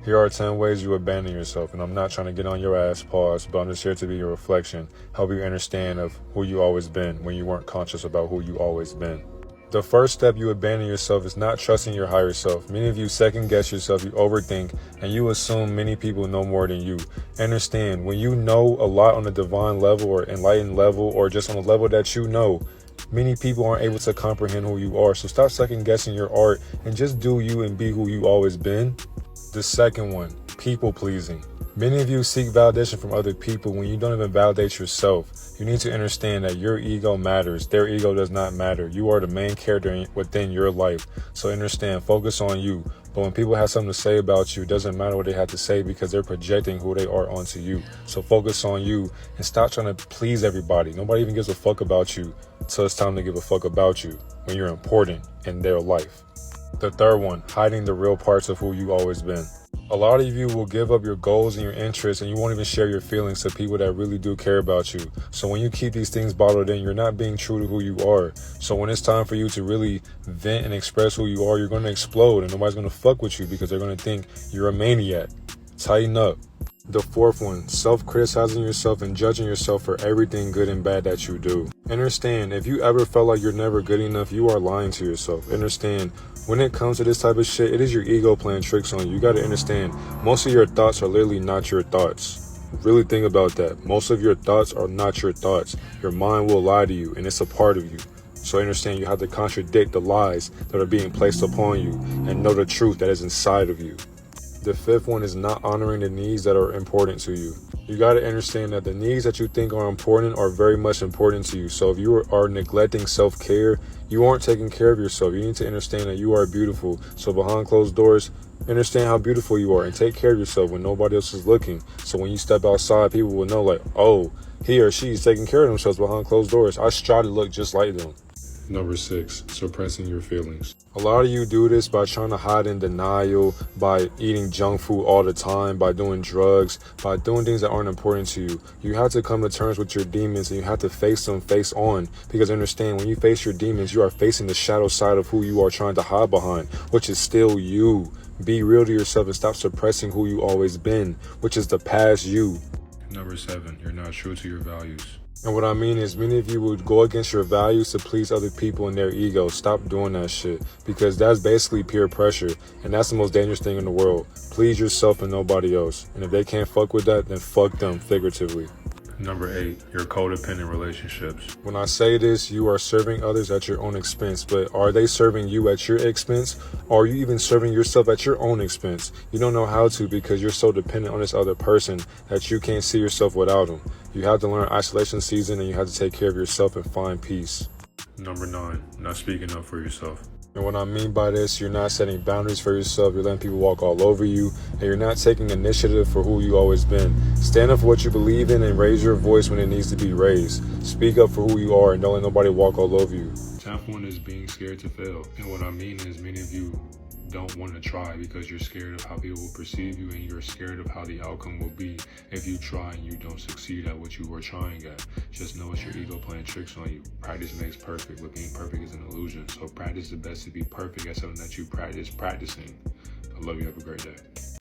Here are 10 ways you abandon yourself, and I'm not trying to get on your ass, pause, but I'm just here to be your reflection, help you understand of who you always been when you weren't conscious about who you always been. The first step you abandon yourself is not trusting your higher self. Many of you second guess yourself, you overthink, and you assume many people know more than you. Understand, when you know a lot on a divine level or enlightened level or just on a level that you know, many people aren't able to comprehend who you are. So stop second guessing your art and just do you and be who you always been. The second one, people pleasing. Many of you seek validation from other people when you don't even validate yourself. You need to understand that your ego matters. Their ego does not matter. You are the main character within your life. So understand, focus on you. But when people have something to say about you, it doesn't matter what they have to say because they're projecting who they are onto you. So focus on you and stop trying to please everybody. Nobody even gives a fuck about you until it's time to give a fuck about you when you're important in their life. The third one, hiding the real parts of who you always been. A lot of you will give up your goals and your interests and you won't even share your feelings to people that really do care about you. So when you keep these things bottled in, you're not being true to who you are. So when it's time for you to really vent and express who you are, you're going to explode and nobody's going to fuck with you because they're going to think you're a maniac. Tighten up. The fourth one, self-criticizing yourself and judging yourself for everything good and bad that you do. Understand, if you ever felt like you're never good enough, you are lying to yourself. Understand, when it comes to this type of shit, it is your ego playing tricks on you. You got to understand, most of your thoughts are literally not your thoughts. Really think about that. Most of your thoughts are not your thoughts. Your mind will lie to you, and it's a part of you. So understand, you have to contradict the lies that are being placed upon you and know the truth that is inside of you. The fifth one is not honoring the needs that are important to you. You got to understand that the needs that you think are important are very much important to you. So if you are neglecting self-care, you aren't taking care of yourself. You need to understand that you are beautiful. So behind closed doors, understand how beautiful you are and take care of yourself when nobody else is looking. So when you step outside, people will know like, oh, he or she is taking care of themselves behind closed doors. I strive to look just like them. Number 6, suppressing your feelings. A lot of you do this by trying to hide in denial, by eating junk food all the time, by doing drugs, by doing things that aren't important to you. You have to come to terms with your demons and you have to face them face on. Because understand, when you face your demons, you are facing the shadow side of who you are trying to hide behind, which is still you. Be real to yourself and stop suppressing who you always been, which is the past you. Number 7, you're not true to your values. And what I mean is many of you would go against your values to please other people and their egos. Stop doing that shit because that's basically peer pressure and that's the most dangerous thing in the world. Please yourself and nobody else. And if they can't fuck with that, then fuck them figuratively. Number 8, your codependent relationships. When I say this, you are serving others at your own expense, but are they serving you at your expense? Or are you even serving yourself at your own expense? You don't know how to because you're so dependent on this other person that you can't see yourself without them. You have to learn isolation season and you have to take care of yourself and find peace. Number 9, not speaking up for yourself. And what I mean by this, you're not setting boundaries for yourself, you're letting people walk all over you, and you're not taking initiative for who you always been. Stand up for what you believe in and raise your voice when it needs to be raised. Speak up for who you are and don't let nobody walk all over you. Top one is being scared to fail. And what I mean is many of you don't want to try because you're scared of how people will perceive you and you're scared of how the outcome will be if you try and you don't succeed at what you were trying at. Just know it's your ego playing tricks on you. Practice makes perfect, but being perfect is an illusion. So practice the best to be perfect at something that you practice practicing. I love you. Have a great day.